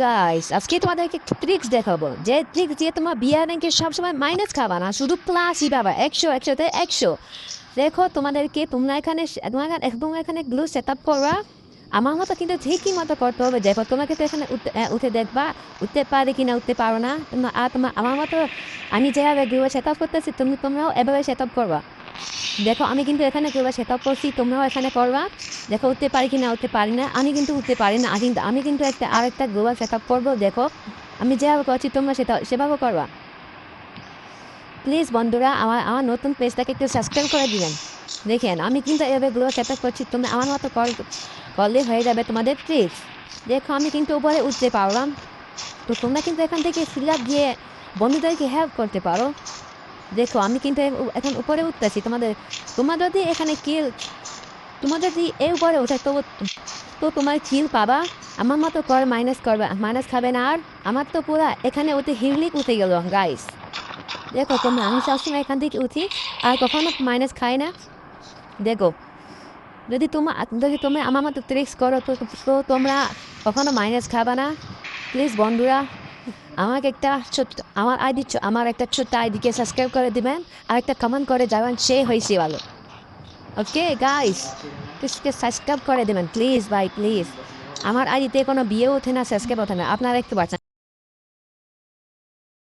Guys আজকে তোমাদেরকে একটা ট্রিক্স দেখাবো যে ট্রিক্স দিয়ে তোমার বিয়ার র্যাঙ্কে সবসময় মাইনাস খাবা না, শুধু প্লাসই পাবা। 100 দেখো তোমরা এখানে গ্লু সেট আপ করবা। আমার মতো কিন্তু ঠিকই মতো করতে হবে। দেখো তোমাকে তো এখানে উঠে দেখবা উঠতে পারে কিনা, উঠতে পারো না তোমার আমার মতো। আমি যেভাবে গ্লু সেট আপ করতেছি তোমরাও এভাবে সেট আপ করবা। দেখো আমি কিন্তু এখানে গ্লু সেট আপ করছি, তোমরাও এখানে করবা। দেখো উঠতে পারি কি না, উঠতে পারি না। আমি কিন্তু উঠতে পারি না, আমি কিন্তু আরেকটা গ্লোবাল সেট আপ করবো। দেখো আমি যেভাবে করছি তোমরা সেভাবে করবা। প্লিজ বন্ধুরা আমার নতুন পেজটাকে একটু সাবস্ক্রাইব করে দিবেন। দেখেন আমি কিন্তু এভাবে গ্লোবাল সেট আপ করছি, তোমরা আমার মতো করলে হয়ে যাবে তোমাদের। প্লিজ দেখো আমি কিন্তু উপরে উঠতে পারলাম। তো তোমরা কিন্তু এখান থেকে ফিল আপ দিয়ে বন্ধুদেরকে হেল্প করতে পারো। দেখো আমি কিন্তু এখন উপরে উঠতেছি। তোমার যদি এখানে তোমার যদি এই উপরে ওঠে তো তোমার কিল পাবা। আমার মতো মাইনাস খাবে না। আর আমার তো পুরা এখানে হিরলিক উঠে গেল গাইস। দেখো আমি সবসময় এখান থেকে উঠি আর কখনো মাইনাস খাই না। দেখো যদি তুমি আমার মতো ট্রিক্স করো তো তোমরা কখনো মাইনাস খাবা না। প্লিজ বন্ধুরা আমাকে আমার একটা ছোট্ট আইডিকে সাবস্ক্রাইব করে দিবেন আর একটা কমেন্ট করে যাবেন সে হয়েছে ভালো। ওকে গাইস, সাবস্ক্রাইব করে দেবেন প্লিজ ভাই, প্লিজ। আমার আইডিতে কোনো বিয়ে ওঠে না, সাবস্ক্রাইব ওঠে না, আপনারা একটু বাঁচান।